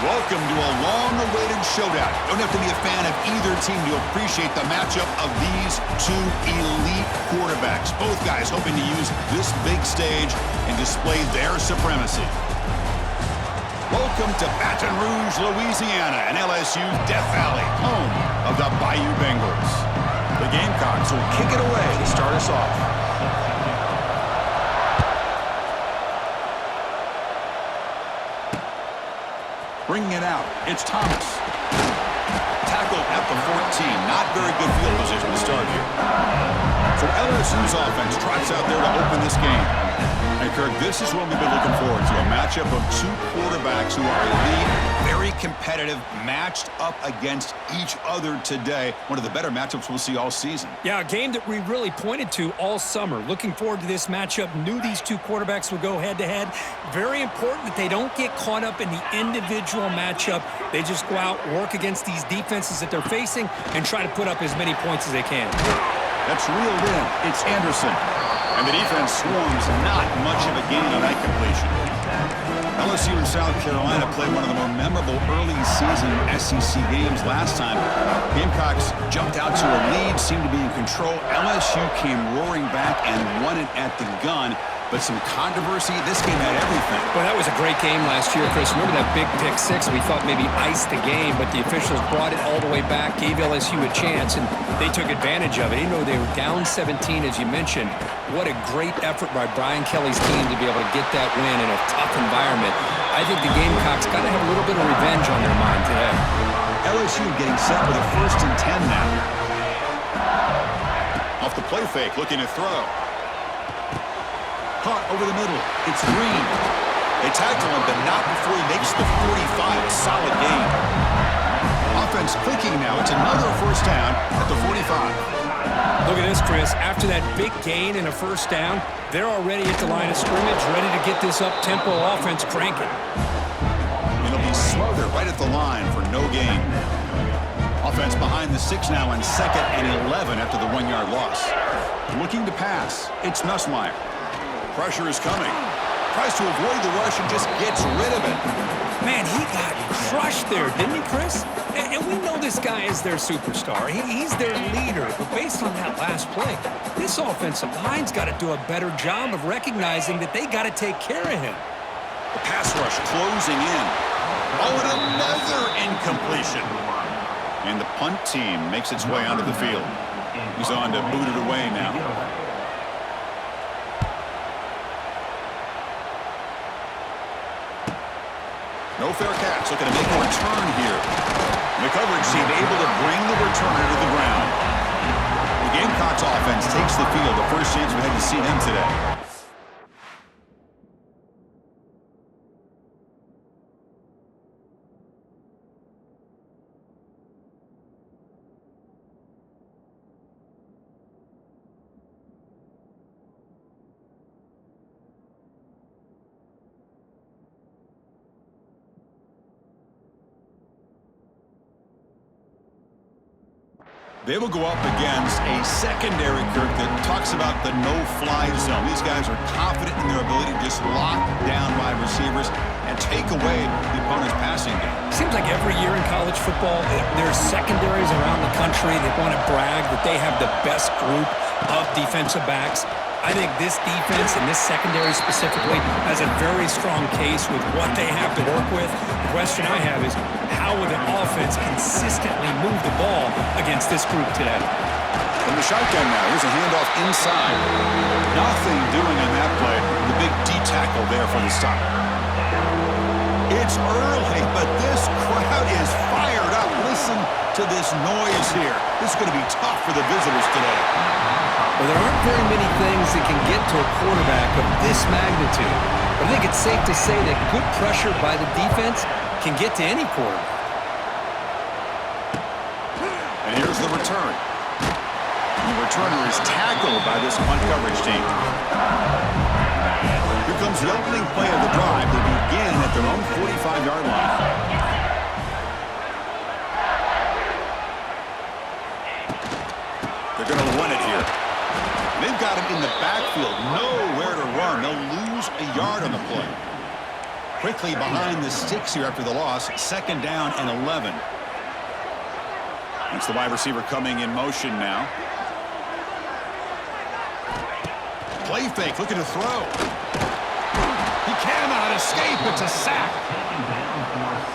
Welcome to a long-awaited showdown. Don't have to be a fan of either team to appreciate the matchup of these two elite quarterbacks. Both guys hoping to use this big stage and display their supremacy. Welcome to Baton Rouge, Louisiana, and LSU's Death Valley, home of the Bayou Bengals. The Gamecocks will kick it away to start us off. Bringing it out, it's Thomas. Tackled at the 14. Not very good field position to start here. So LSU's offense trots out there to open this game. And Kirk, this is what we've been looking forward to, a matchup of two quarterbacks who are elite, very competitive, matched up against each other today. One of the better matchups we'll see all season. Yeah, a game that we really pointed to all summer. Looking forward to this matchup. Knew these two quarterbacks would go head-to-head. Very important that they don't get caught up in the individual matchup. They just go out, work against these defenses that they're facing, and try to put up as many points as they can. That's reeled in. It's Anderson. And the defense swarms, not much of a gain on that completion. LSU and South Carolina played one of the more memorable early season SEC games last time. Gamecocks jumped out to a lead, seemed to be in control. LSU came roaring back and won it at the gun. But some controversy. This game had everything. Well, that was a great game last year, Chris. Remember that big pick six? We thought maybe iced the game, but the officials brought it all the way back, gave LSU a chance, and they took advantage of it. Even though they were down 17, as you mentioned, what a great effort by Brian Kelly's team to be able to get that win in a tough environment. I think the Gamecocks got to have a little bit of revenge on their mind today. LSU getting set with a 1st and 10 now. Off the play fake, looking to throw. Caught over the middle. It's Green. They tackle him, but not before he makes the 45. A solid gain. Offense clicking now. It's another 1st down at the 45. Look at this, Chris. After that big gain and a 1st down, they're already at the line of scrimmage, ready to get this up-tempo offense cranking. It'll be smothered right at the line for no gain. Offense behind the 6 now on 2nd and 11 after the 1-yard loss. Looking to pass. It's Nussmeier. Pressure is coming. Tries to avoid the rush and just gets rid of it. Man, he got crushed there, didn't he, Chris? And we know this guy is their superstar. He's their leader. But based on that last play, this offensive line's got to do a better job of recognizing that they got to take care of him. The pass rush closing in. Oh, and another incompletion. And the punt team makes its way onto the field. He's on to boot it away now. No fair catch, looking to make a return here. The coverage team able to bring the returner to the ground. The Gamecocks offense takes the field. The first chance we had to see them today. They will go up against a secondary, Kirk, that talks about the no-fly zone. These guys are confident in their ability to just lock down wide receivers and take away the opponent's passing game. Seems like every year in college football, there's secondaries around the country that want to brag that they have the best group of defensive backs. I think this defense and this secondary specifically has a very strong case with what they have to work with. The question I have is, how will the offense consistently move the ball against this group today? From the shotgun now, here's a handoff inside. Nothing doing on that play. The big D tackle there for the stop. It's early, but this crowd is fired up. Listen to this noise here. This is going to be tough for the visitors today. Well, there aren't very many things that can get to a quarterback of this magnitude. But I think it's safe to say that good pressure by the defense can get to any quarterback. And here's the return. And the returner is tackled by this punt coverage team. Here comes the opening play of the drive. They begin at their own 45-yard line. They're going to run it here. They've got him in the backfield. Nowhere to run. They'll lose a yard on the play. quickly behind the sticks here after the loss. 2nd down and 11. It's the wide receiver coming in motion now. Play fake, looking to throw. He cannot escape. It's a sack.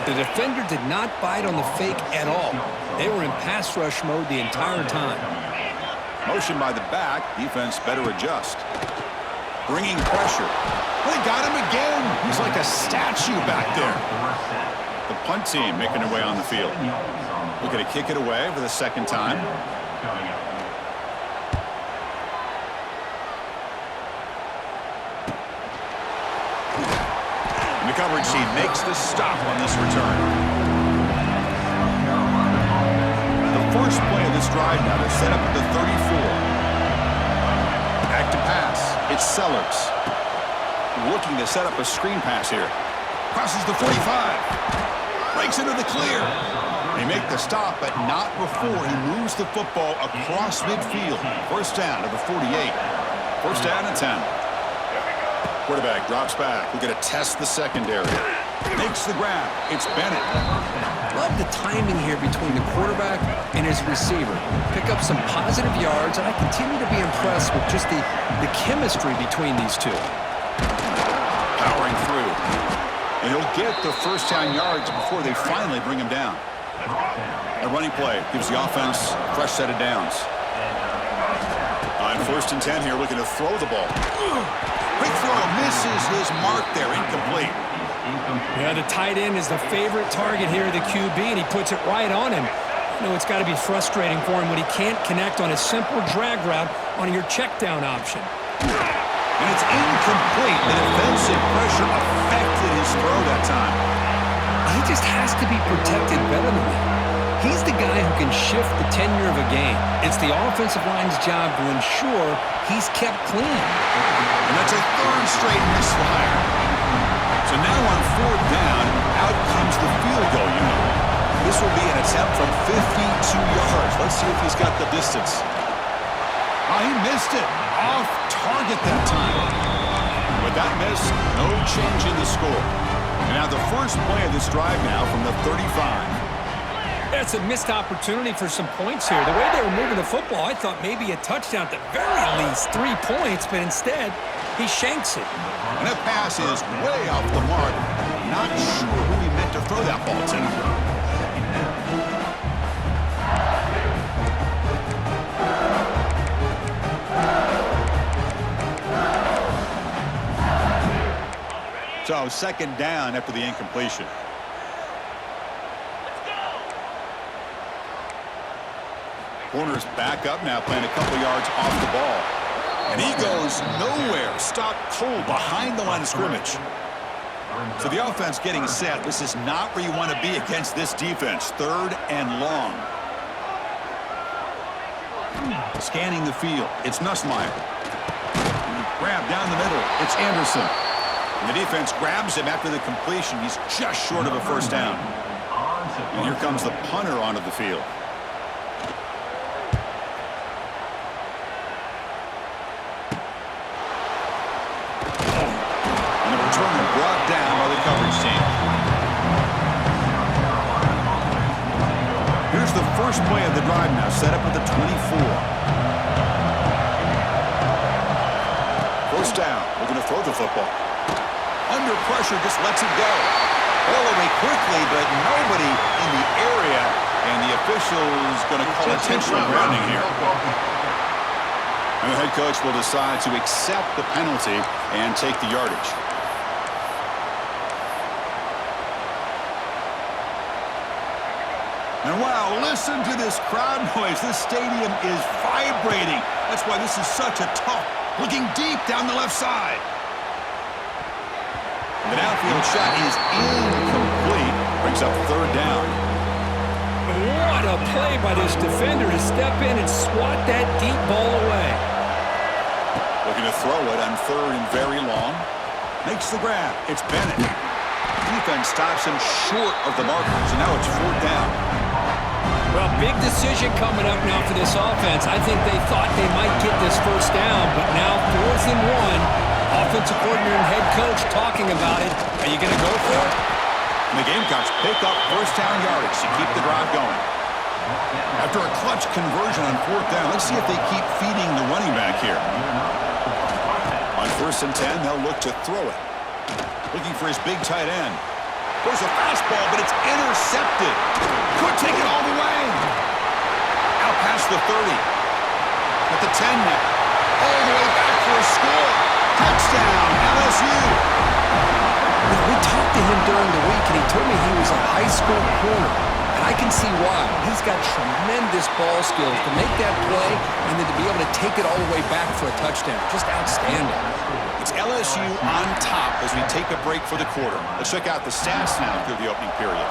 The defender did not bite on the fake at all. They were in pass rush mode the entire time. Motion by the back. Defense better adjust. Bringing pressure. They got him again. He's like a statue back there. The punt team making their way on the field. Looking to kick it away for the 2nd time. And the coverage team makes the stop on this return. The first play of this drive now, they're set up at the 34. Back to pass. It's Sellers. Looking to set up a screen pass here. Crosses the 45. Breaks into the clear. They make the stop, but not before he moves the football across midfield. 1st down to the 48. 1st down and 10. Quarterback drops back. We're going to test the secondary. Makes the grab. It's Bennett. Love the timing here between the quarterback and his receiver. Pick up some positive yards, and I continue to be impressed with just the chemistry between these two. Powering through. And he'll get the 1st down yards before they finally bring him down. A running play gives the offense a fresh set of downs. On 1st and 10 here, looking to throw the ball. Quick throw, misses his mark there, incomplete. Yeah, the tight end is the favorite target here of the QB, and he puts it right on him. You know, it's got to be frustrating for him when he can't connect on a simple drag route on your check down option. And it's incomplete. The defensive pressure affected his throw that time. He just has to be protected better than that. He's the guy who can shift the tenure of a game. It's the offensive line's job to ensure he's kept clean. And that's a 3rd straight misfire. So now on 4th down, out comes the field goal unit. This will be an attempt from 52 yards. Let's see if he's got the distance. Oh, he missed it. Off target that time. With that miss, no change in the score. And now the first play of this drive now from the 35. That's a missed opportunity for some points here. The way they were moving the football, I thought maybe a touchdown at the very least, 3 points, but instead, he shanks it. And that pass is way off the mark. Not sure who he meant to throw that ball to. So 2nd down after the incompletion. Corner's back up now, playing a couple yards off the ball. And he goes nowhere. Stopped cold behind the line of scrimmage. So the offense getting set. This is not where you want to be against this defense. 3rd and long. Scanning the field. It's Nussmeier. Grab down the middle. It's Anderson. And the defense grabs him after the completion. He's just short of a 1st down. And here comes the punter onto the field. And the returner brought down by the coverage team. Here's the first play of the drive now, set up at the 24. 1st down. We're going to throw the football. Under pressure, just lets it go. All the way quickly, but nobody in the area, and the official's going to call intentional grounding here. And the head coach will decide to accept the penalty and take the yardage. And wow, listen to this crowd noise. This stadium is vibrating. That's why this is such a tough, looking deep down the left side. The downfield shot is incomplete. Brings up 3rd down. What a play by this defender to step in and swat that deep ball away. Looking to throw it on 3rd and very long. Makes the grab. It's Bennett. Defense stops him short of the markers, and now it's 4th down. Well, big decision coming up now for this offense. I think they thought they might get this 1st down, but now 4th and 1. Offensive coordinator and head coach talking about it. Are you going to go for it? And the Gamecocks pick up first down yardage to keep the drive going. After a clutch conversion on fourth down, let's see if they keep feeding the running back here. On 1st and 10, they'll look to throw it. Looking for his big tight end. There's a fastball, but it's intercepted. Could take it all the way. Out past the 30. At the 10 now. All the way back for a score. Touchdown, LSU. Now, we talked to him during the week, and he told me he was a high school corner. And I can see why. He's got tremendous ball skills to make that play and then to be able to take it all the way back for a touchdown. Just outstanding. It's LSU on top as we take a break for the quarter. Let's check out the stats now through the opening period.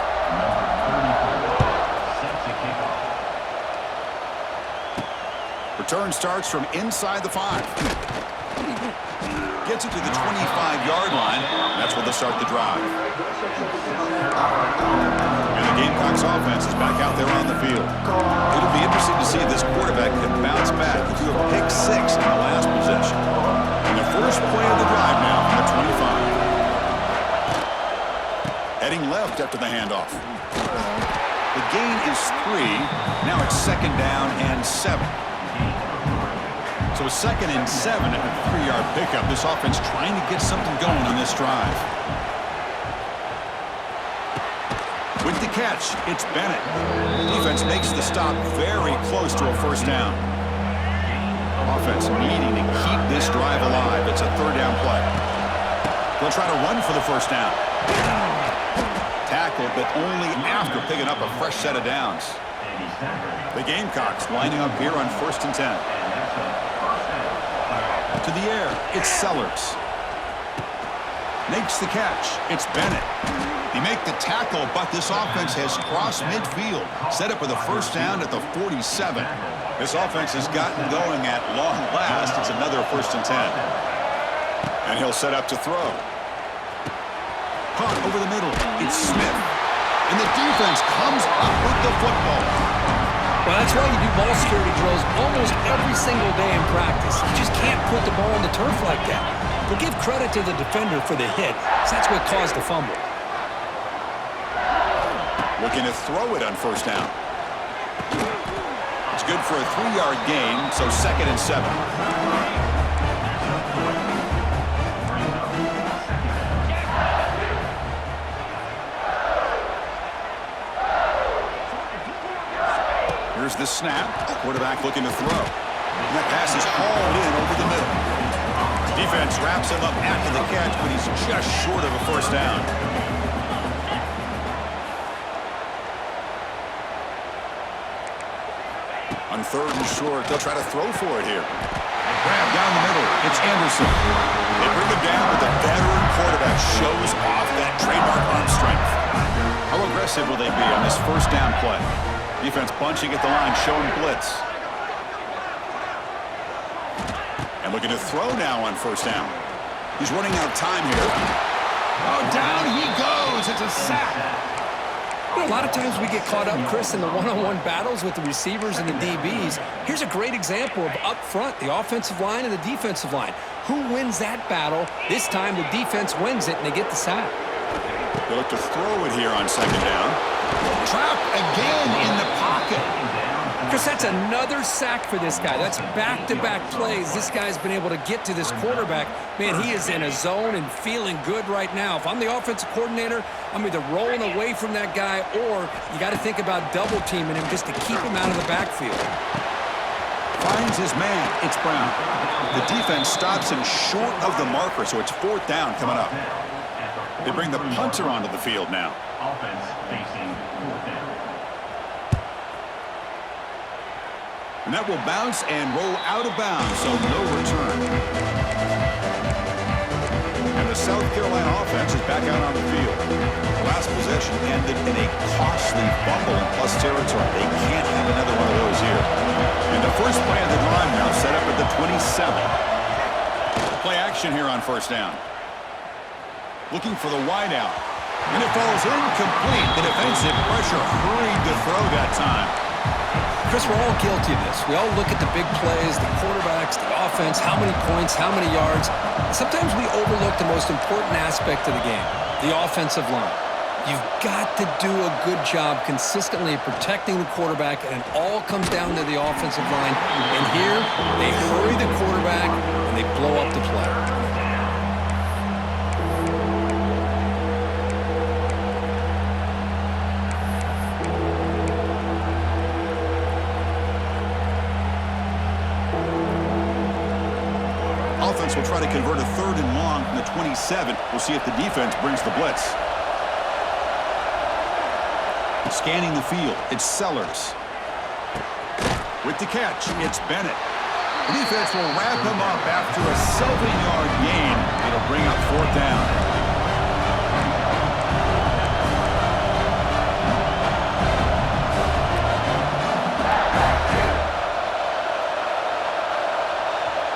Return starts from inside the 5. Gets it to the 25-yard line. That's where they'll start the drive. And the Gamecocks offense is back out there on the field. It'll be interesting to see if this quarterback can bounce back. He threw a pick 6 in the last possession. And the first play of the drive now from the 25. Heading left after the handoff. The gain is 3. Now it's 2nd down and 7. So a 2nd and 7 at a 3-yard pickup. This offense trying to get something going on this drive. With the catch, it's Bennett. Defense makes the stop very close to a first down. Offense needing to keep this drive alive. It's a 3rd down play. They'll try to run for the first down. Tackled, but only after picking up a fresh set of downs. The Gamecocks lining up here on 1st and 10. To the air, it's Sellers. Makes the catch, it's Bennett. He make the tackle, but this offense has crossed midfield. Set up with a first down at the 47. This offense has gotten going at long last. It's another 1st and 10. And he'll set up to throw. Caught over the middle, it's Smith. And the defense comes up with the football. Well, that's why you do ball security drills almost every single day in practice. You just can't put the ball on the turf like that. But give credit to the defender for the hit, because that's what caused the fumble. Looking to throw it on first down. It's good for a 3-yard gain, so 2nd and 7. Here's the snap. Quarterback looking to throw. And that pass is hauled in over the middle. Defense wraps him up after the catch, but he's just short of a first down. On 3rd and short, they'll try to throw for it here. Grab down the middle. It's Anderson. They bring him down, but the veteran quarterback shows off that trademark arm strength. How aggressive will they be on this first down play? Defense bunching at the line, showing blitz. And looking to throw now on first down. He's running out of time here. Oh, down he goes. It's a sack. You know, a lot of times we get caught up, Chris, in the one-on-one battles with the receivers and the DBs. Here's a great example of up front, the offensive line and the defensive line. Who wins that battle? This time the defense wins it, and they get the sack. They look to throw it here on 2nd down. Trapped again in the pocket. Chris, that's another sack for this guy. That's back-to-back plays. This guy's been able to get to this quarterback. Man, he is in a zone and feeling good right now. If I'm the offensive coordinator, I'm either rolling away from that guy or you got to think about double-teaming him just to keep him out of the backfield. Finds his man. It's Brown. The defense stops him short of the marker, so it's 4th down coming up. They bring the punter onto the field now. Offense facing 4th down. And that will bounce and roll out of bounds, so no return. And the South Carolina offense is back out on the field. The last possession ended in a costly fumble in plus territory. They can't have another one of those here. And the first play of the drive now set up at the 27. Play action here on first down. Looking for the wideout. And it falls incomplete. The defensive pressure hurried to throw that time. Chris, we're all guilty of this. We all look at the big plays, the quarterbacks, the offense, how many points, how many yards. Sometimes we overlook the most important aspect of the game, the offensive line. You've got to do a good job consistently protecting the quarterback, and it all comes down to the offensive line. And here, they hurry the quarterback, and they blow up the play. Offense will try to convert a 3rd and long from the 27. We'll see if the defense brings the blitz. Scanning the field, it's Sellers. With the catch, it's Bennett. The defense will wrap him up after a 7-yard gain. It'll bring up 4th down.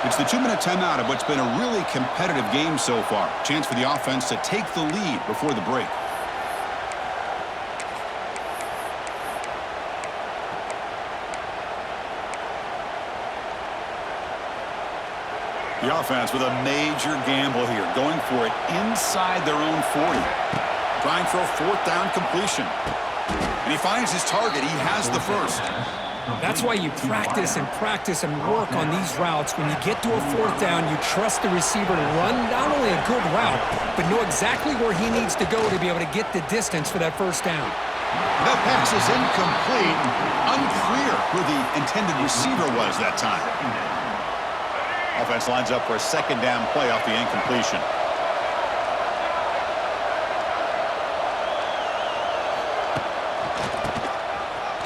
It's the 2-minute timeout of what's been a really competitive game so far. Chance for the offense to take the lead before the break. The offense with a major gamble here, going for it inside their own 40. Trying for a 4th down completion. And he finds his target. He has the first. That's why you practice and work on these routes. When you get to a 4th down, you trust the receiver to run not only a good route, but know exactly where he needs to go to be able to get the distance for that 1st down. The pass is incomplete. Unclear who the intended receiver was that time. Offense lines up for a 2nd down play off the incompletion.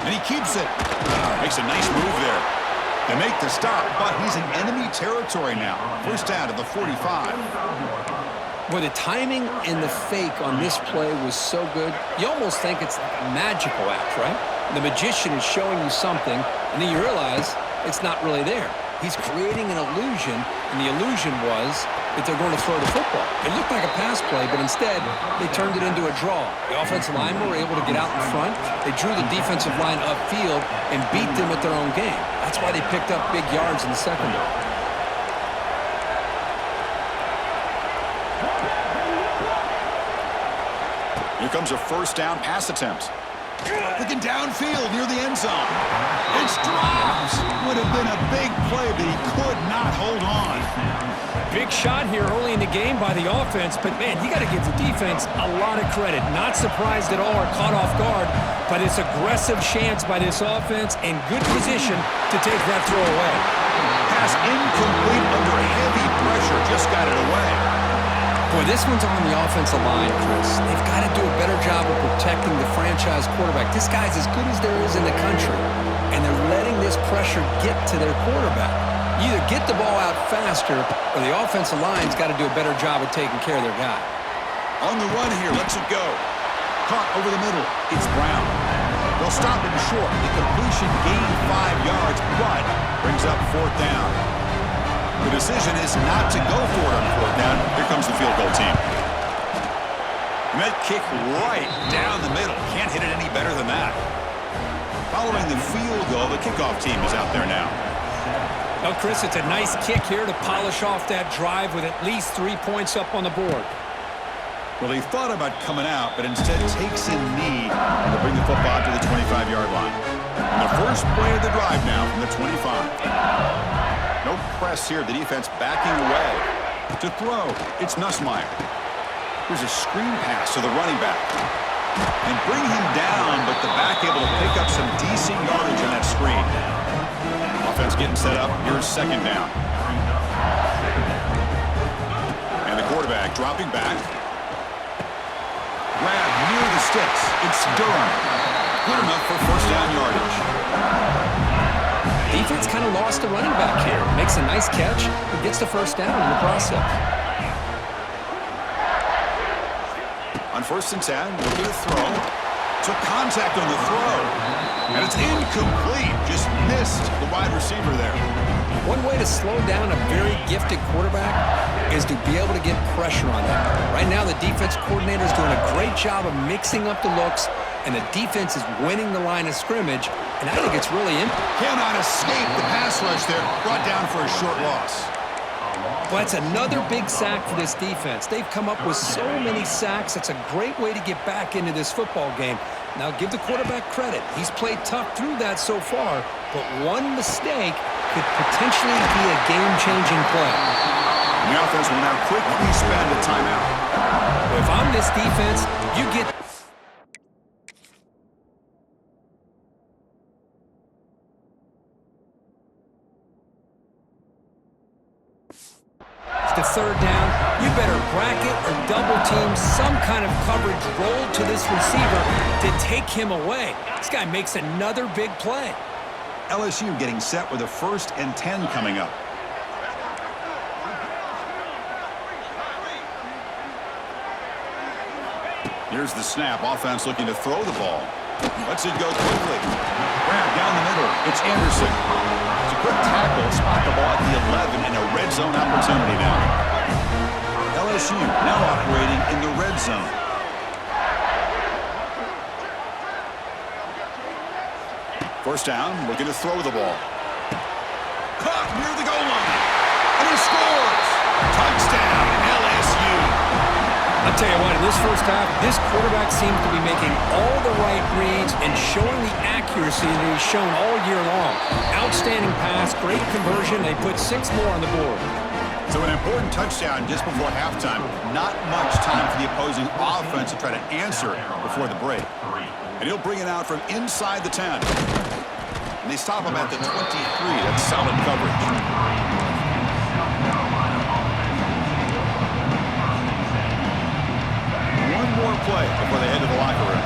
And he keeps it. Makes a nice move there. They make the stop, but he's in enemy territory now. 1st down to the 45. Well, the timing and the fake on this play was so good, you almost think it's like a magical act, right? The magician is showing you something, and then you realize it's not really there. He's creating an illusion, and the illusion was that they're going to throw the football. It looked like a pass play, but instead, they turned it into a draw. The offensive linemen were able to get out in front. They drew the defensive line upfield and beat them at their own game. That's why they picked up big yards in the secondary. Here comes a 1st down pass attempt. Looking downfield near the end zone. It's dropped. Would have been a big play, but he could not hold on. Big shot here early in the game by the offense, but man, you got to give the defense a lot of credit. Not surprised at all or caught off guard, but it's aggressive chance by this offense and good position to take that throw away. Pass incomplete under heavy pressure. Just got it away. Boy, this one's on the offensive line, Chris. They've got to do a better job of protecting the franchise quarterback. This guy's as good as there is in the country, and they're letting this pressure get to their quarterback. You either get the ball out faster, or the offensive line's got to do a better job of taking care of their guy. On the run here, lets it go. Caught over the middle. It's Brown. They'll stop him short. The completion gained 5 yards, but brings up 4th down. The decision is not to go for it on 4th down. Here comes the field goal team. And that kick right down the middle. Can't hit it any better than that. Following the field goal, the kickoff team is out there now. Well, Chris, it's a nice kick here to polish off that drive with at least 3 points up on the board. Well, he thought about coming out, but instead takes a knee to bring the football to the 25-yard line. And the first play of the drive now from the 25. No press here. The defense backing away. To throw, it's Nussmeier. Here's a screen pass to the running back. And bring him down, but the back able to pick up some decent yardage on that screen. Offense getting set up. Here's 2nd down. And the quarterback dropping back. Grab near the sticks. It's Durham. Good enough for 1st down yardage. Defense kind of lost the running back here. Makes a nice catch and gets the 1st down in the process. On 1st and 10, look at the throw. Took contact on the throw. And it's incomplete. Just missed the wide receiver there. One way to slow down a very gifted quarterback is to be able to get pressure on him. Right now, the defense coordinator is doing a great job of mixing up the looks, and the defense is winning the line of scrimmage, and I think it's really Cannot escape the pass rush there. Brought down for a short loss. Well, that's another big sack for this defense. They've come up with so many sacks. It's a great way to get back into this football game. Now, give the quarterback credit. He's played tough through that so far, but one mistake could potentially be a game-changing play. And the offense will now quickly spend a timeout. If I'm this defense, you get... to third down, you better bracket or double team some kind of coverage roll to this receiver to take him away. This guy makes another big play. LSU getting set with a 1st and 10 coming up. Here's the snap. Offense looking to throw the ball. Lets it go quickly. Grab down the middle. It's Anderson. It's a quick tackle. Spot the ball at the 11 in a red zone opportunity now. LSU now operating in the red zone. First down, looking to throw the ball. Caught near the goal line. And he scores. Touchdown, LSU. I'll tell you what, in this first half, this quarterback seems to be making all the right reads and showing the accuracy that he's shown all year long. Outstanding pass, great conversion. They put 6 more on the board. So an important touchdown just before halftime. Not much time for the opposing offense to try to answer before the break. And he'll bring it out from inside the 10. And they stop him at the 23. That's solid coverage. One more play before they head to the locker room.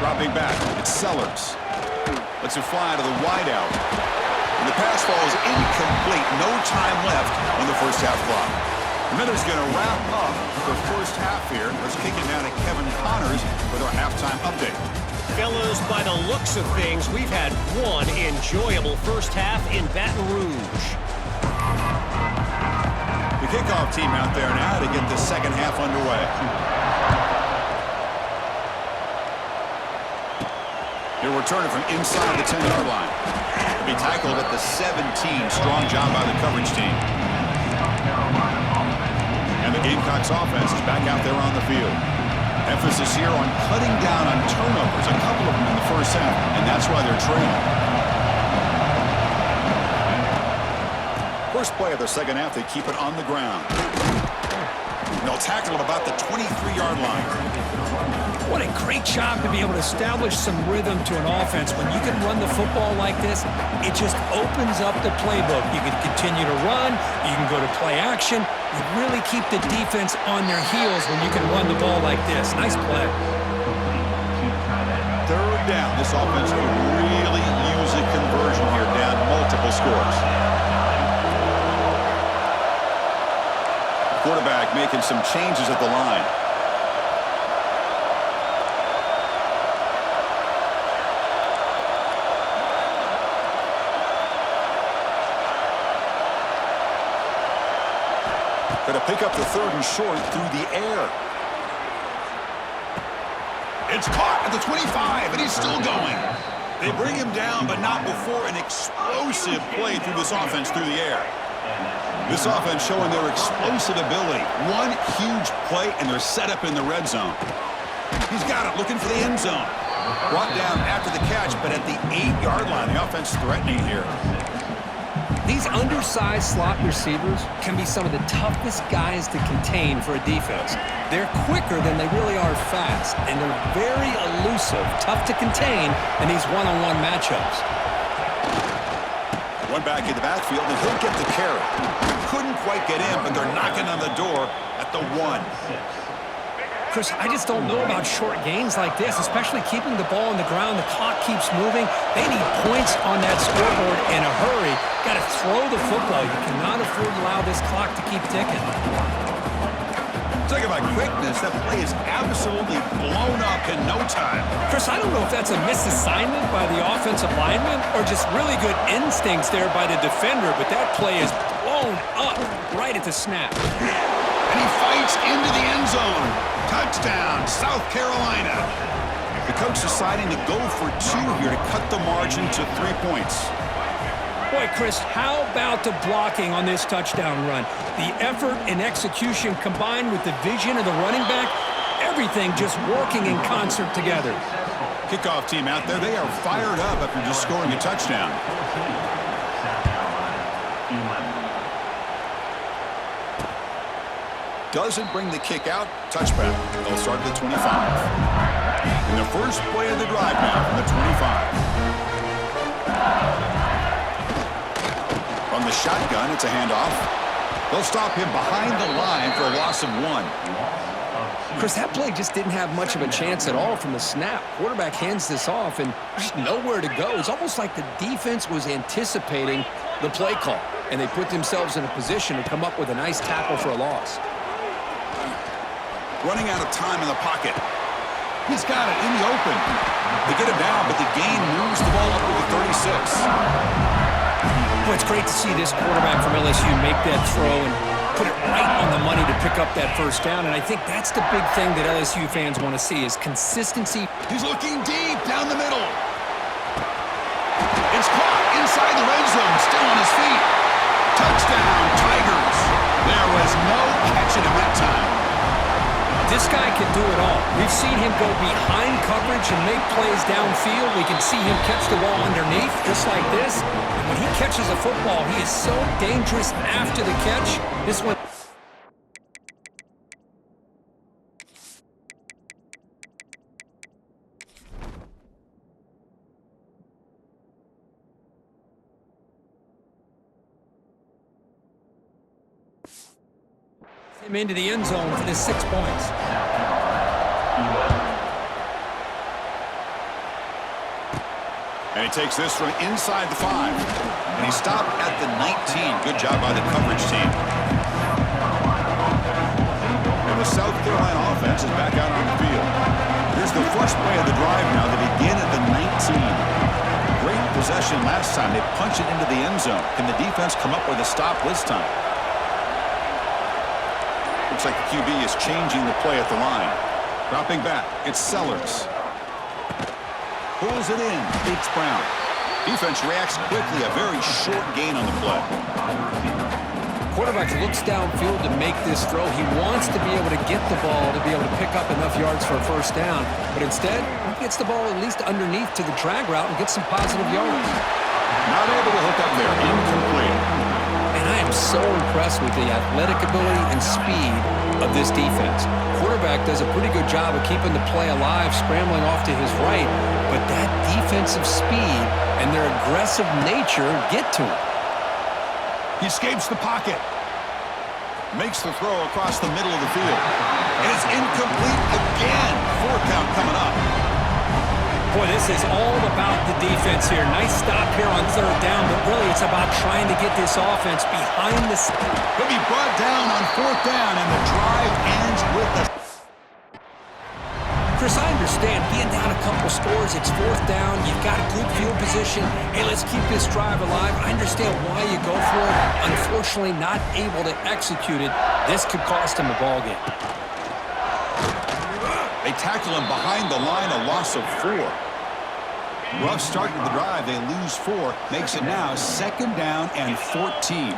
Dropping back, it's Sellers. Lets it fly to the wideout. And the pass falls incomplete. No time left on the first half clock. The Miners going to wrap up the first half here. Let's kick it down to Kevin Connors with our halftime update. Fellows, by the looks of things, we've had one enjoyable first half in Baton Rouge. The kickoff team out there now to get the second half underway. He'll return it from inside the 10-yard line. He'll be tackled at the 17. Strong job by the coverage team. And the Gamecocks offense is back out there on the field. Emphasis here on cutting down on turnovers, a couple of them in the first half, and that's why they're trailing. First play of the second half, they keep it on the ground. And they'll tackle it about the 23-yard line. What a great job to be able to establish some rhythm to an offense. When you can run the football like this, it just opens up the playbook. You can continue to run. You can go to play action. You really keep the defense on their heels when you can run the ball like this. Nice play. Third down. This offense will really use a conversion here, down multiple scores. Quarterback making some changes at the line. Going to pick up the 3rd and short through the air. It's caught at the 25, and he's still going. They bring him down, but not before an explosive play through this offense through the air. This offense showing their explosive ability. One huge play, and they're set up in the red zone. He's got it, looking for the end zone. Brought down after the catch, but at the 8-yard line, the offense threatening here. These undersized slot receivers can be some of the toughest guys to contain for a defense. They're quicker than they really are fast, and they're very elusive, tough to contain in these one-on-one matchups. One back in the backfield, and he'll get the carry. Couldn't quite get in, but they're knocking on the door at the 1. Chris, I just don't know about short gains like this, especially keeping the ball on the ground. The clock keeps moving. They need points on that scoreboard in a hurry. Got to throw the football. You cannot afford to allow this clock to keep ticking. Talk about quickness, that play is absolutely blown up in no time. Chris, I don't know if that's a misassignment by the offensive lineman or just really good instincts there by the defender, but that play is blown up right at the snap. And he fights into the end zone. Touchdown, South Carolina. The coach deciding to go for 2 here to cut the margin to 3 points. Boy, Chris, how about the blocking on this touchdown run? The effort and execution combined with the vision of the running back, everything just working in concert together. Kickoff team out there, they are fired up after just scoring a touchdown. Doesn't bring the kick out, touchback. They'll start at the 25. And the first play of the drive now from the 25. From the shotgun, it's a handoff. They'll stop him behind the line for a loss of 1. Chris, that play just didn't have much of a chance at all from the snap. Quarterback hands this off, and there's nowhere to go. It's almost like the defense was anticipating the play call, and they put themselves in a position to come up with a nice tackle for a loss. Running out of time in the pocket. He's got it in the open. They get him down, but the gain moves the ball up to the 36. Boy, it's great to see this quarterback from LSU make that throw and put it right on the money to pick up that first down, and I think that's the big thing that LSU fans want to see is consistency. He's looking deep down the middle. It's caught inside the red zone, still on his feet. Touchdown, Tigers. There was no catching him that time. This guy can do it all. We've seen him go behind coverage and make plays downfield. We can see him catch the ball underneath, just like this. And when he catches a football, he is so dangerous after the catch. This one... him into the end zone for the 6 points. And he takes this from inside the 5. And he stopped at the 19. Good job by the coverage team. And the South Carolina offense is back out on the field. Here's the first play of the drive now. They begin at the 19. Great possession last time. They punch it into the end zone. Can the defense come up with a stop this time? Looks like the QB is changing the play at the line. Dropping back, it's Sellers. Pulls it in, beats Brown. Defense reacts quickly, a very short gain on the play. Quarterback looks downfield to make this throw. He wants to be able to get the ball to be able to pick up enough yards for a first down. But instead, he gets the ball at least underneath to the drag route and gets some positive yards. Not able to hook up there, incomplete. And I am so impressed with the athletic ability and speed of this defense. Quarterback does a pretty good job of keeping the play alive, scrambling off to his right, but that defensive speed and their aggressive nature get to him. He escapes the pocket. Makes the throw across the middle of the field. And it's incomplete again. 4 count coming up. Boy, this is all about the defense here. Nice stop here on 3rd down, but really it's about trying to get this offense behind the... He'll be brought down on 4th down, and the drive ends with a... Chris, I understand being down a couple scores, it's 4th down, you've got a good field position. Hey, let's keep this drive alive. I understand why you go for it. Unfortunately, not able to execute it. This could cost him the ball game. They tackle him behind the line, a loss of 4. Rough start to the drive. They lose 4. Makes it now 2nd down and 14.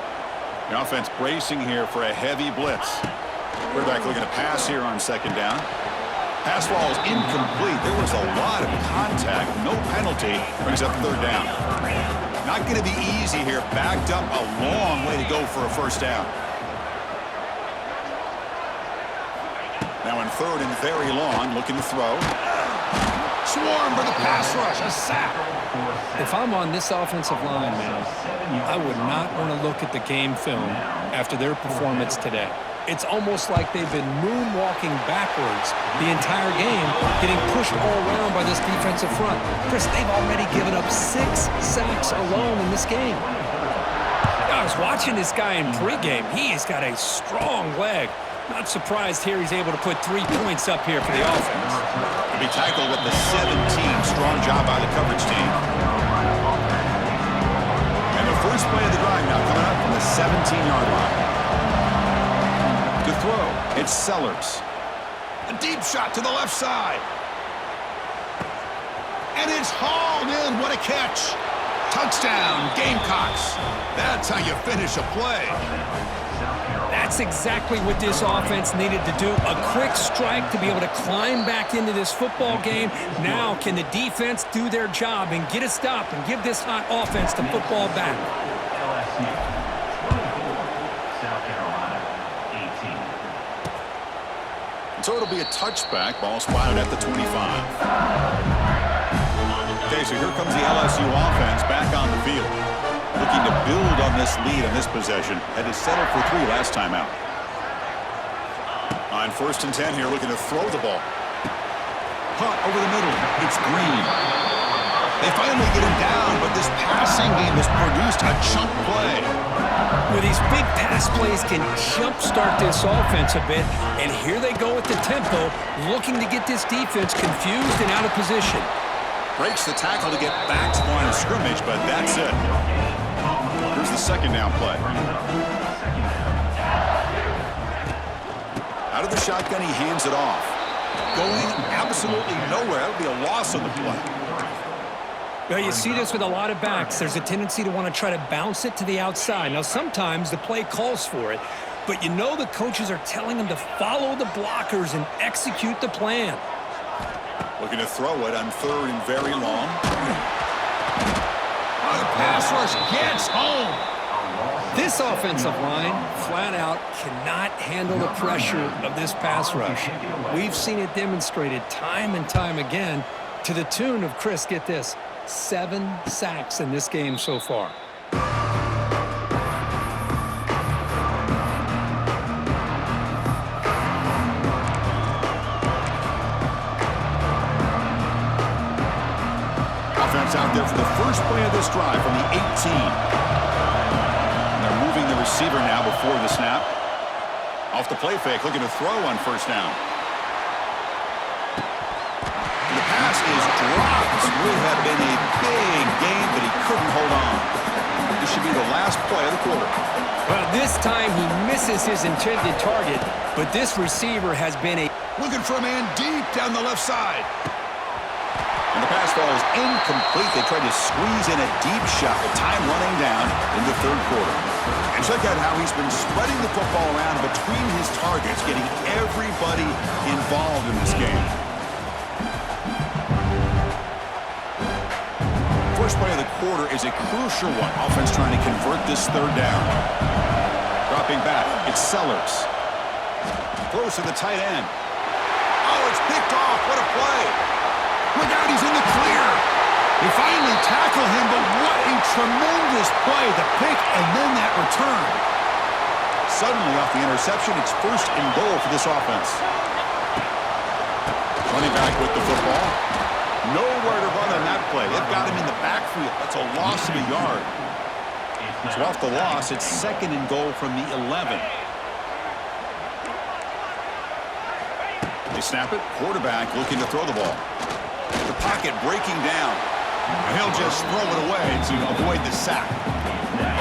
The offense bracing here for a heavy blitz. Quarterback looking to pass here on 2nd down. Pass ball is incomplete. There was a lot of contact. No penalty. Brings up 3rd down. Not going to be easy here. Backed up a long way to go for a first down. Now in 3rd and very long, looking to throw. Swarm for the pass rush, a sack. If I'm on this offensive line, man, I would not want to look at the game film after their performance today. It's almost like they've been moonwalking backwards the entire game, getting pushed all around by this defensive front. Chris, they've already given up 6 sacks alone in this game. I was watching this guy in pregame. He has got a strong leg. Not surprised here he's able to put 3 points up here for the offense. To be tackled with the 17. Strong job by the coverage team. And the first play of the drive now coming up from the 17-yard line. To throw, it's Sellers. A deep shot to the left side. And it's hauled in. What a catch. Touchdown, Gamecocks. That's how you finish a play. That's exactly what this offense needed to do. A quick strike to be able to climb back into this football game. Now can the defense do their job and get a stop and give this hot offense the football back? LSU, 24, South Carolina, 18. So it'll be a touchback. Ball spotted at the 25. Okay, so here comes the LSU offense back on the field. Looking to build on this lead on this possession. Had to settle for 3 last time out. On 1st and 10 here, looking to throw the ball. Caught over the middle. It's Green. They finally get him down, but this passing game has produced a chunk play. Well, these big pass plays can jumpstart this offense a bit, and here they go with the tempo, looking to get this defense confused and out of position. Breaks the tackle to get back to the line of scrimmage, but that's it. Here's the 2nd down play. Out of the shotgun, he hands it off. Going absolutely nowhere. That'll be a loss on the play. Well, you see this with a lot of backs. There's a tendency to want to try to bounce it to the outside. Now, sometimes the play calls for it, but you know the coaches are telling them to follow the blockers and execute the plan. Looking to throw it on 3rd and very long. Oh, the pass rush gets home. This offensive line, flat out, cannot handle the pressure of this pass rush. We've seen it demonstrated time and time again to the tune of, Chris, get this, 7 sacks in this game so far. Out there for the first play of this drive from the 18. And they're moving the receiver now before the snap. Off the play fake, looking to throw on 1st down. And the pass is dropped. This would have been a big game, but he couldn't hold on. This should be the last play of the quarter. Well, this time he misses his intended target, but this receiver has been looking for a man deep down the left side. And the pass falls incomplete. They tried to squeeze in a deep shot with time running down in the 3rd quarter. And check out how he's been spreading the football around between his targets, getting everybody involved in this game. First play of the quarter is a crucial one. Offense trying to convert this 3rd down. Dropping back, it's Sellers. Throws to the tight end. Oh, it's picked off. What a play. Look out, he's in the clear. They finally tackle him, but what a tremendous play. The pick and then that return. Suddenly off the interception, it's 1st and goal for this offense. Running back with the football. Nowhere to run on that play. They've got him in the backfield. That's a loss of a yard. So off the loss, it's 2nd and goal from the 11. They snap it. Quarterback looking to throw the ball. The pocket breaking down. And he'll just throw it away to avoid the sack.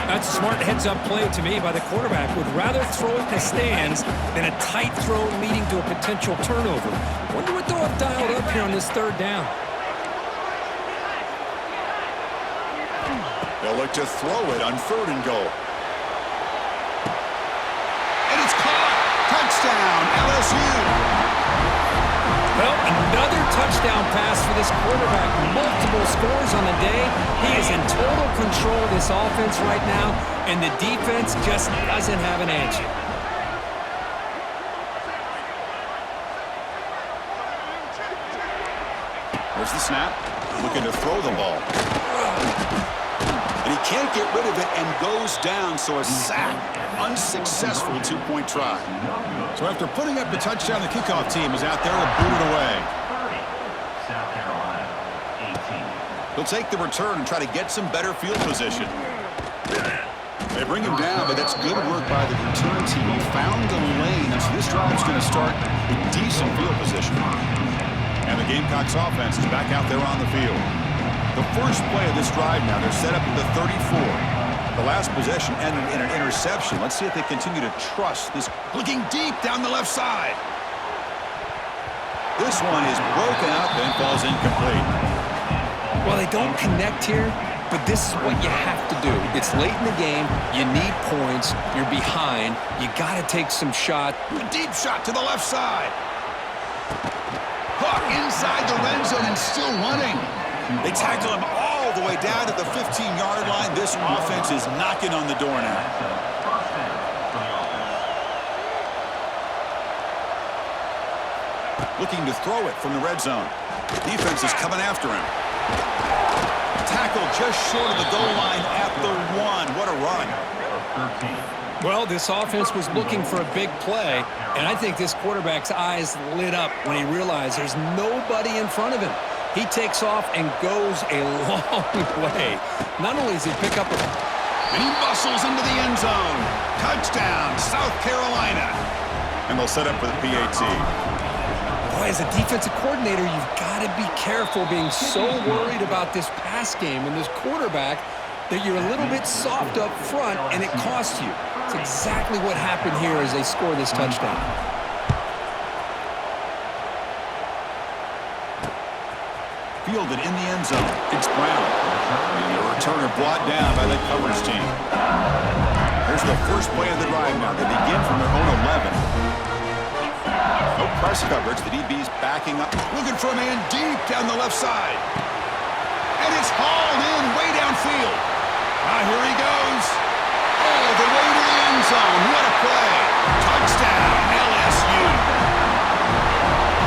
That's a smart heads-up play to me by the quarterback. Would rather throw it in the stands than a tight throw leading to a potential turnover. Wonder what they'll have dialed up here on this 3rd down. They'll look to throw it on 3rd and goal. And it's caught. Touchdown, LSU. Well, another touchdown pass for this quarterback. Multiple scores on the day. He is in total control of this offense right now, and the defense just doesn't have an answer. There's the snap. Looking to throw the ball. And he can't get rid of it and goes down, so a sack. Unsuccessful 2-point try. So after putting up the touchdown, the kickoff team is out there to boot it away. 30, South Carolina, 18. He'll take the return and try to get some better field position. They bring him down, but that's good work by the return team. He found the lane, and so this drive's going to start with decent field position. And the Gamecocks offense is back out there on the field. The first play of this drive now, they're set up at the 34. The last possession ended in an interception. Let's see if they continue to trust this. Looking deep down the left side. This one is broken out, then falls incomplete. Well, they don't connect here, but this is what you have to do. It's late in the game. You need points. You're behind. You got to take some shot. A deep shot to the left side. Hook inside the red zone and still running. They tackle him all the way down to the 15-yard line. This offense is knocking on the door now. Looking to throw it from the red zone. Defense is coming after him. Tackle just short of the goal line at the 1. What a run. Well, this offense was looking for a big play, and I think this quarterback's eyes lit up when he realized there's nobody in front of him. He takes off and goes a long way. Not only does he pick up and he muscles into the end zone. Touchdown, South Carolina. And they'll set up for the PAT. Boy, as a defensive coordinator, you've got to be careful being so worried about this pass game and this quarterback that you're a little bit soft up front, and it costs you. It's exactly what happened here as they score this touchdown. Fielded in the end zone. It's Brown. And the returner brought down by the coverage team. Here's the first play of the drive now. They begin from their own 11. No press coverage. The DB's backing up. Looking for a man deep down the left side. And it's hauled in way downfield. Here he goes. All the way to the end zone. What a play. Touchdown, LSU.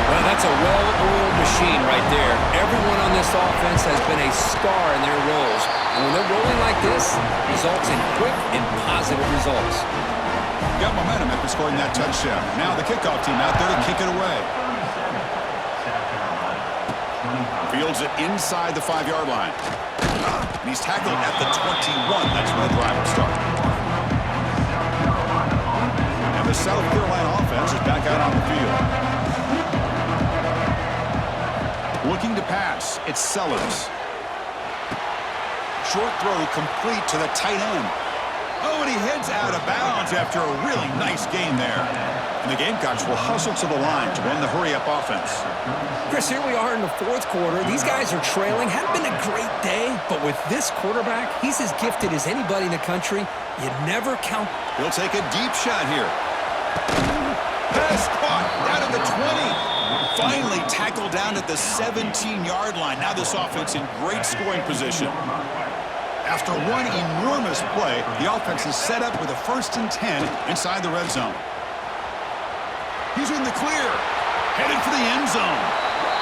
Well, that's a well-oiled machine right there. Everyone on this offense has been a star in their roles. And when they're rolling like this, results in quick and positive results. Got momentum after scoring that touchdown. Now the kickoff team out there to kick it away. Fields it inside the 5-yard line. And he's tackled at the 21. That's where the drive will start. And the South Carolina offense is back out on the field. Looking to pass. It's Sellers. Short throw complete to the tight end. Oh, and he heads out of bounds after a really nice game there. And the Gamecocks will hustle to the line to run the hurry-up offense. Chris, here we are in the fourth quarter. These guys are trailing. Hadn't been a great day, but with this quarterback, he's as gifted as anybody in the country. You never count. He'll take a deep shot here. Pass caught down at the 20. Finally tackled down at the 17-yard line. Now this offense in great scoring position. After one enormous play, the offense is set up with a 1st and 10 inside the red zone. He's in the clear. Headed for the end zone.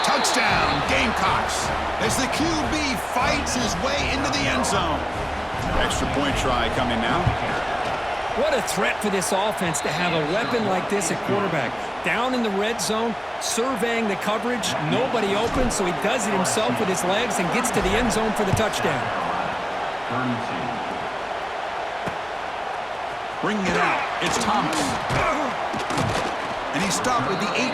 Touchdown, Gamecocks. As the QB fights his way into the end zone. Extra point try coming now. What a threat for this offense to have a weapon like this at quarterback. Down in the red zone, surveying the coverage. Nobody open, so he does it himself with his legs and gets to the end zone for the touchdown. Bringing it out, it's Thomas. And he stopped with the 18.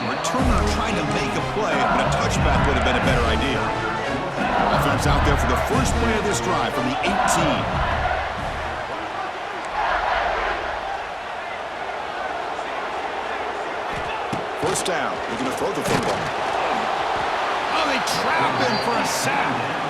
Returner trying to make a play, but a touchback would have been a better idea. Offense out there for the first play of this drive from the 18. First down. They're going to throw the football. Oh, they trap him for a sack.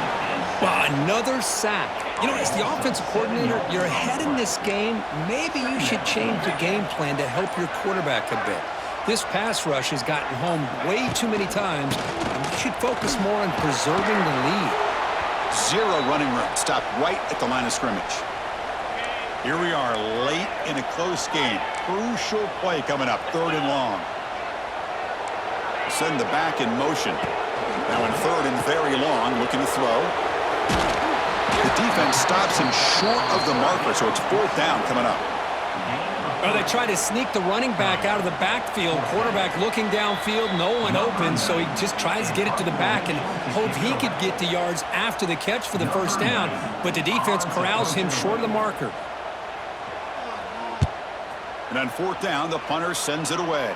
Well, another sack. You know, as the offensive coordinator, you're ahead in this game. Maybe you should change the game plan to help your quarterback a bit. This pass rush has gotten home way too many times, and you should focus more on preserving the lead. Zero running room. Stopped right at the line of scrimmage. Here we are late in a close game. Crucial play coming up, 3rd and long. Send the back in motion. Now in 3rd and very long, looking to throw. The defense stops him short of the marker, so it's 4th down coming up. Well, they try to sneak the running back out of the backfield. Quarterback looking downfield, no one open, so he just tries to get it to the back and hope he could get the yards after the catch for the 1st down, but the defense corrals him short of the marker. And on fourth down, the punter sends it away.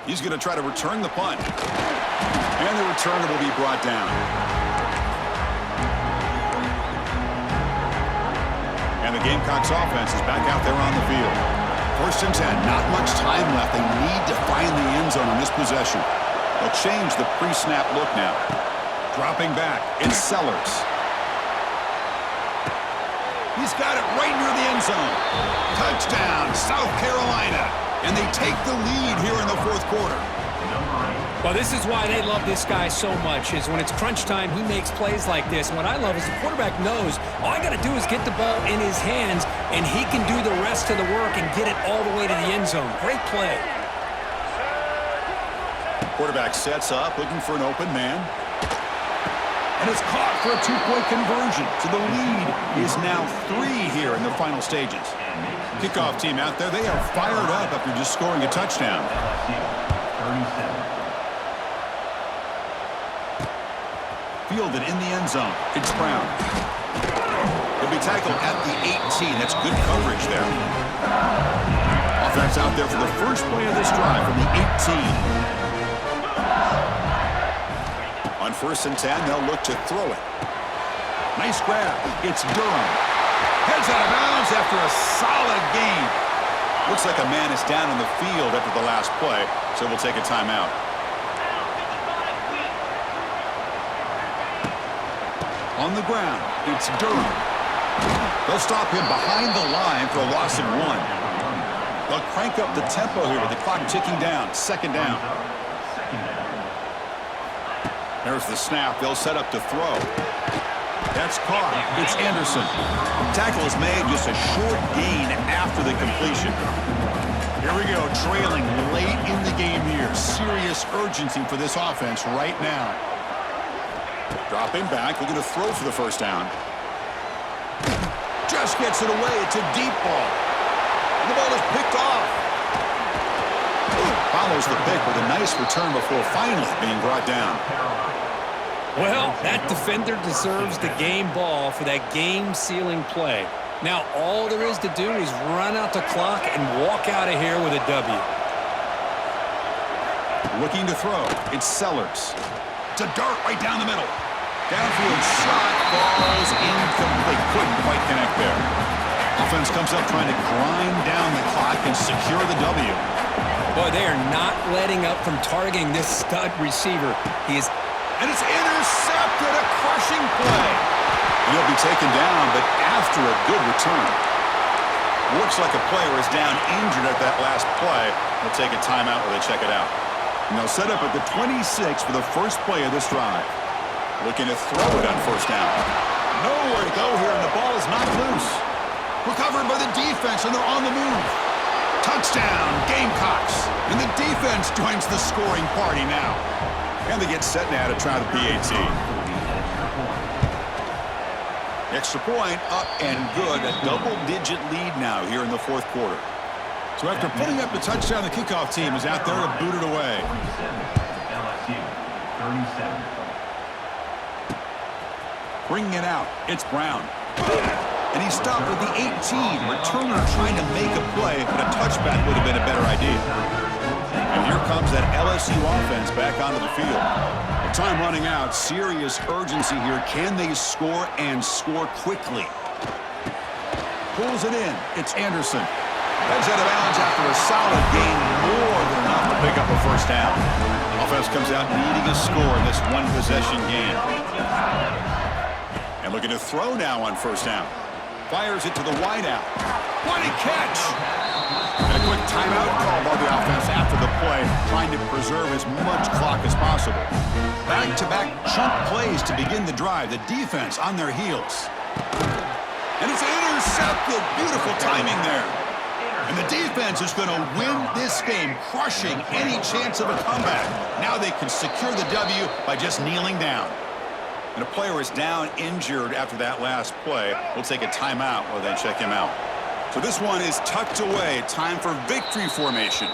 He's going to try to return the punt. And the returner will be brought down. And the Gamecocks offense is back out there on the field. 1st and 10, not much time left. They need to find the end zone on this possession. They'll change the pre-snap look now. Dropping back, it's Sellers. He's got it right near the end zone. Touchdown, South Carolina. And they take the lead here in the 4th quarter. Well, this is why they love this guy so much, is when it's crunch time, he makes plays like this. And what I love is the quarterback knows all I got to do is get the ball in his hands, and he can do the rest of the work and get it all the way to the end zone. Great play. Quarterback sets up, looking for an open man. And it's caught for a 2-point conversion. So the lead is now 3 here in the final stages. Kickoff team out there, they are fired up after just scoring a touchdown. Fielded in the end zone. It's Brown. He'll be tackled at the 18. That's good coverage there. Offense out there for the first play of this drive from the 18. On 1st and 10, they'll look to throw it. Nice grab. It's Durham. Heads out of bounds after a solid gain. Looks like a man is down on the field after the last play, so we'll take a timeout. On the ground, it's Durham. They'll stop him behind the line for a loss of 1. They'll crank up the tempo here with the clock ticking down. 2nd down. There's the snap. They'll set up to throw. That's caught. It's Anderson. Tackle is made, just a short gain after the completion. Here we go, trailing late in the game here. Serious urgency for this offense right now. Dropping back, looking to throw for the 1st down. Just gets it away. It's a deep ball. And the ball is picked off. Follows the pick with a nice return before finally being brought down. Well, that defender deserves the game ball for that game-sealing play. Now, all there is to do is run out the clock and walk out of here with a W. Looking to throw. It's Sellers. It's a dart right down the middle. Downfield shot falls incomplete. Couldn't quite connect there. Offense comes up trying to grind down the clock and secure the W. Boy, they are not letting up from targeting this stud receiver. And it's intercepted, a crushing play. And he'll be taken down, but after a good return. Looks like a player is down injured at that last play. They'll take a timeout while they check it out. And they'll set up at the 26 for the first play of this drive. Looking to throw it on 1st down. Nowhere to go here, and the ball is not loose. Recovered by the defense, and they're on the move. Touchdown, Gamecocks. And the defense joins the scoring party now. And they get set now to try the PAT. Extra point up and good. A double-digit lead now here in the 4th quarter. So after putting up the touchdown, the kickoff team is out there to boot it away. LSU, 37. Bringing it out, it's Brown. And he stopped with the 18. Returner trying to make a play, but a touchback would have been a better idea. And here comes that LSU offense back onto the field. With time running out, serious urgency here. Can they score and score quickly? Pulls it in. It's Anderson. Heads out of bounds after a solid gain, more than enough to pick up a 1st down. Offense comes out needing a score in this one-possession game. And looking to throw now on 1st down. Fires it to the wideout. What a catch! And a quick timeout call by the offense after the play, trying to preserve as much clock as possible. Back-to-back chunk plays to begin the drive. The defense on their heels. And it's intercepted. Beautiful timing there. And the defense is going to win this game, crushing any chance of a comeback. Now they can secure the W by just kneeling down. And a player is down injured after that last play. We'll take a timeout while they check him out. So this one is tucked away. Time for victory formation.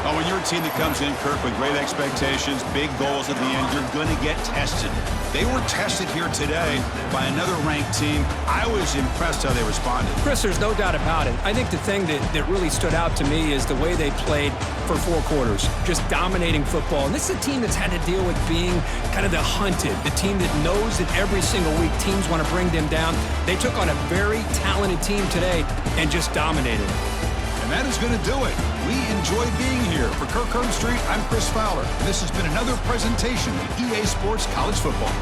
Oh, when you're a team that comes in, Kirk, with great expectations, big goals at the end, you're going to get tested. They were tested here today by another ranked team. I was impressed how they responded. Chris, there's no doubt about it. I think the thing that really stood out to me is the way they played for 4 quarters, just dominating football. And this is a team that's had to deal with being kind of the hunted, the team that knows that every single week teams want to bring them down. They took on a very talented team today and just dominated. And that is going to do it. We enjoyed being here. For Kirk Herbstreit, I'm Chris Fowler. And this has been another presentation of EA Sports College Football.